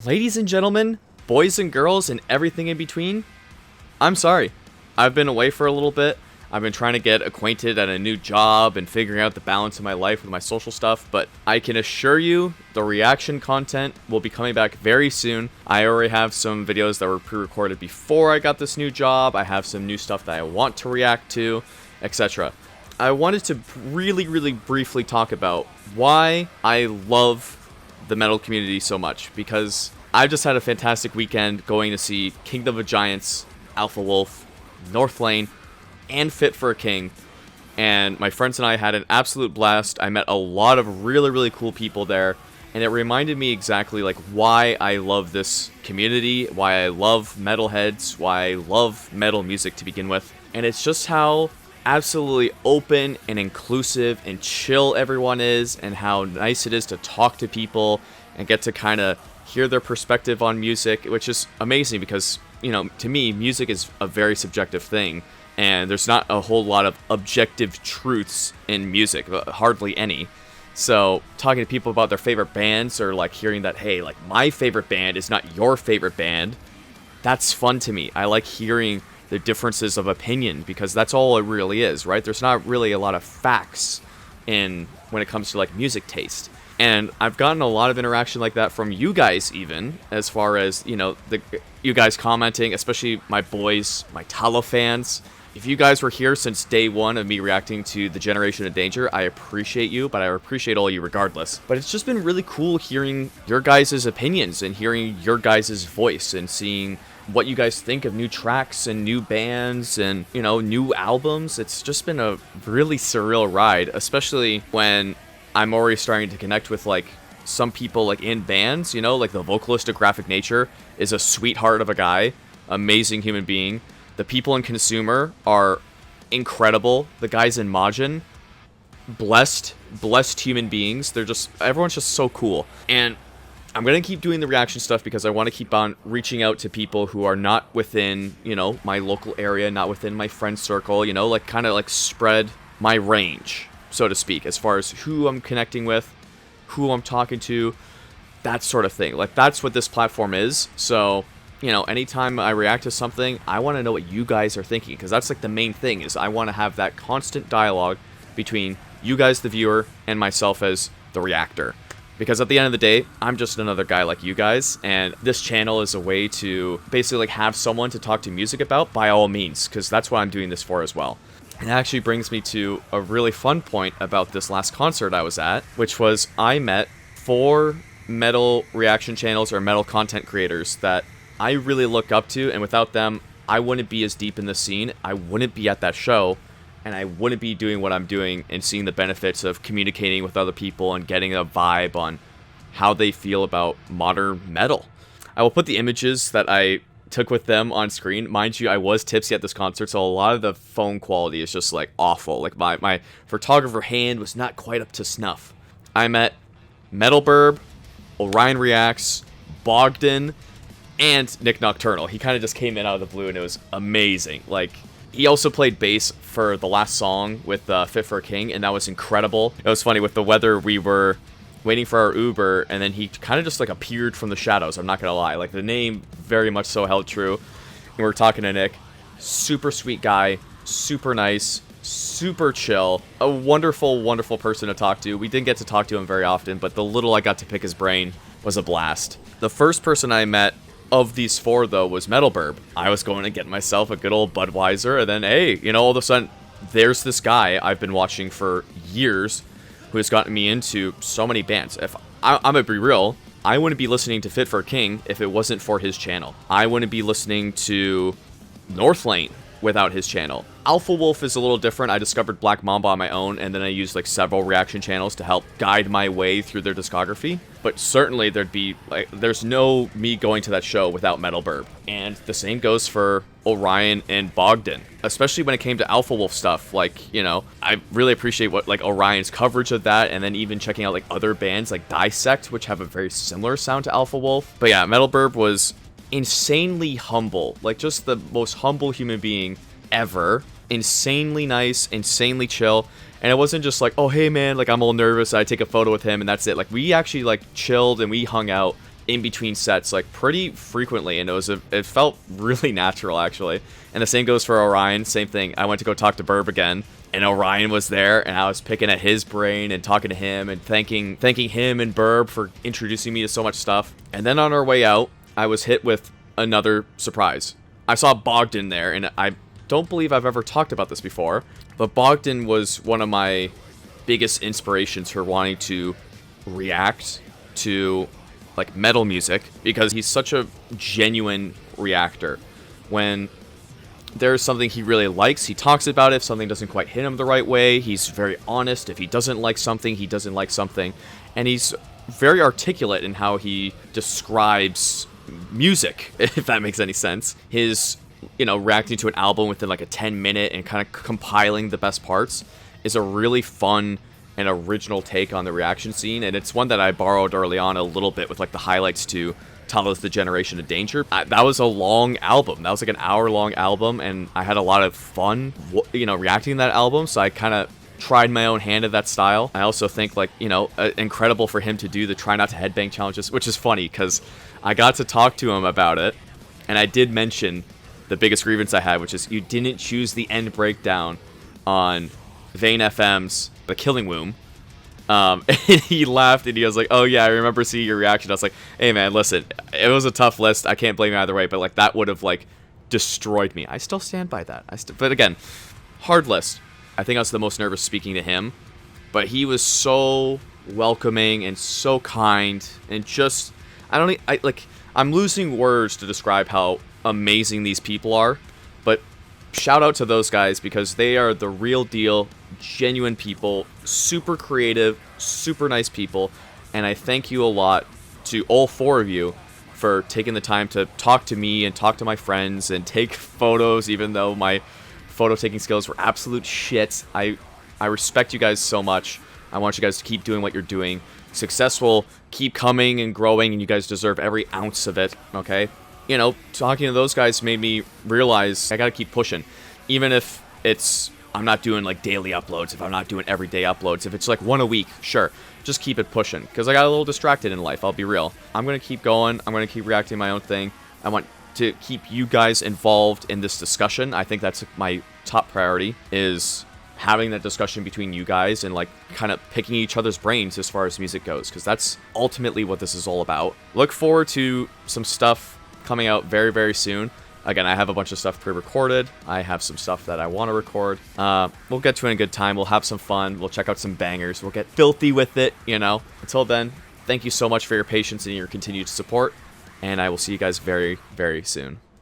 Ladies and gentlemen, boys and girls, and everything in between, I'm sorry. I've been away for a little bit. I've been trying to get acquainted at a new job and figuring out the balance of my life with my social stuff, but I can assure you the reaction content will be coming back very soon. I already have some videos that were pre-recorded before I got this new job. I have some new stuff that I want to react to, etc. I wanted to really briefly talk about why I love the metal community so much, because I just had a fantastic weekend going to see Kingdom of Giants, Alpha Wolf, Northlane, and Fit for a King, and my friends and I had an absolute blast. I met a lot of really cool people there, and it reminded me exactly like why I love this community, why I love metalheads, why I love metal music to begin with, and it's just how absolutely open and inclusive and chill everyone is, and how nice it is to talk to people and get to kind of hear their perspective on music, which is amazing because, you know, to me, music is a very subjective thing, and there's not a whole lot of objective truths in music, hardly any. So talking to people about their favorite bands, or like hearing that, hey, like my favorite band is not your favorite band, that's fun to me. I like hearing the differences of opinion, because that's all it really is, right? There's not really a lot of facts in when it comes to like music taste. And I've gotten a lot of interaction like that from you guys, even as far as, you know, you guys commenting, especially my boys, my Tala fans. If you guys were here since day one of me reacting to the Generation of Danger, I appreciate you, but I appreciate all you regardless. But it's just been really cool hearing your guys' opinions and hearing your guys' voice and seeing what you guys think of new tracks and new bands and, you know, new albums. It's just been a really surreal ride, especially when I'm already starting to connect with like some people like in bands, you know, like the vocalist of Graphic Nature is a sweetheart of a guy, amazing human being. The people in Consumer are incredible. The guys in Majin, blessed human beings. Everyone's just so cool. And I'm going to keep doing the reaction stuff because I want to keep on reaching out to people who are not within, you know, my local area, not within my friend circle, you know, like kind of like spread my range, so to speak, as far as who I'm connecting with, who I'm talking to, that sort of thing. Like, that's what this platform is. So, you know, anytime I react to something, I want to know what you guys are thinking, because that's like the main thing, is I want to have that constant dialogue between you guys, the viewer, and myself as the reactor. Because at the end of the day, I'm just another guy like you guys, and this channel is a way to basically like have someone to talk to music about, by all means, because that's what I'm doing this for as well. And that actually brings me to a really fun point about this last concert I was at, which was I met 4 metal reaction channels or metal content creators that I really look up to, and without them, I wouldn't be as deep in the scene, I wouldn't be at that show, and I wouldn't be doing what I'm doing and seeing the benefits of communicating with other people and getting a vibe on how they feel about modern metal. I will put the images that I took with them on screen. Mind you, I was tipsy at this concert, so a lot of the phone quality is just like awful. Like my photographer hand was not quite up to snuff. I met Metal Burb, Orion Reacts, Bogdan, and Nick Nocturnal. He kind of just came in out of the blue and it was amazing. Like, he also played bass for the last song with Fit for a King, and that was incredible. It was funny, with the weather, we were waiting for our Uber, and then he kind of just like appeared from the shadows, I'm not gonna lie. Like, the name very much so held true. And we were talking to Nick. Super sweet guy, super nice, super chill, a wonderful person to talk to. We didn't get to talk to him very often, but the little I got to pick his brain was a blast. The first person I met of these 4, though, was Metal Burb. I was going to get myself a good old Budweiser, and then, hey, you know, all of a sudden, there's this guy I've been watching for years who has gotten me into so many bands. If I'm gonna be real, I wouldn't be listening to Fit for a King if it wasn't for his channel. I wouldn't be listening to Northlane without his channel. Alpha Wolf is a little different. I discovered Black Mamba on my own, and then I used like several reaction channels to help guide my way through their discography. But certainly there's no me going to that show without Metal Burb. And the same goes for Orion and Bogdan, especially when it came to Alpha Wolf stuff. Like, you know, I really appreciate what like Orion's coverage of that, and then even checking out like other bands like Dissect, which have a very similar sound to Alpha Wolf. But yeah, Metal Burb was insanely humble, like just the most humble human being ever. Insanely nice, insanely chill. And it wasn't just like, oh hey man, like I'm all nervous, I take a photo with him and that's it. Like, we actually like chilled and we hung out in between sets like pretty frequently, and it felt really natural actually. And the same goes for Orion. Same thing. I went to go talk to Burb again, and Orion was there, and I was picking at his brain and talking to him and thanking him and Burb for introducing me to so much stuff. And then on our way out, I was hit with another surprise. I saw Bogdan there, and I don't believe I've ever talked about this before, but Bogdan was one of my biggest inspirations for wanting to react to like metal music, because he's such a genuine reactor. When there's something he really likes, he talks about it. If something doesn't quite hit him the right way, he's very honest. If he doesn't like something, he doesn't like something. And he's very articulate in how he describes music, if that makes any sense. His, reacting to an album within like a 10-minute and kind of compiling the best parts is a really fun and original take on the reaction scene, and it's one that I borrowed early on a little bit with like the highlights to Talos the Generation of Danger. That was a long album. That was like an hour-long album, and I had a lot of fun, reacting to that album, so I kind of tried my own hand at that style. I also think like, incredible for him to do the try not to headbang challenges, which is funny because I got to talk to him about it, and I did mention the biggest grievance I had, which is you didn't choose the end breakdown on Vane FM's The Killing Womb. And he laughed and he was like, oh yeah, I remember seeing your reaction. I was like, hey man, listen, it was a tough list. I can't blame you either way, but like that would have like destroyed me. I still stand by that. But again, hard list. I think I was the most nervous speaking to him, but he was so welcoming and so kind, and just, I'm losing words to describe how amazing these people are, but shout out to those guys because they are the real deal, genuine people, super creative, super nice people, and I thank you a lot to all four of you for taking the time to talk to me and talk to my friends and take photos, even though my photo taking skills were absolute shit. I respect you guys so much. I want you guys to keep doing what you're doing. Success will keep coming and growing, and you guys deserve every ounce of it, okay? Talking to those guys made me realize I gotta keep pushing. Even if I'm not doing like daily uploads, if I'm not doing everyday uploads, if it's like one a week, sure, just keep it pushing. Because I got a little distracted in life, I'll be real. I'm gonna keep going, I'm gonna keep reacting to my own thing. I want to keep you guys involved in this discussion. I think that's my top priority, is having that discussion between you guys and like kind of picking each other's brains as far as music goes, because that's ultimately what this is all about. Look forward to some stuff coming out very, very soon. Again, I have a bunch of stuff pre-recorded. I have some stuff that I want to record. We'll get to it in a good time. We'll have some fun. We'll check out some bangers. We'll get filthy with it, Until then, thank you so much for your patience and your continued support, and I will see you guys very, very soon.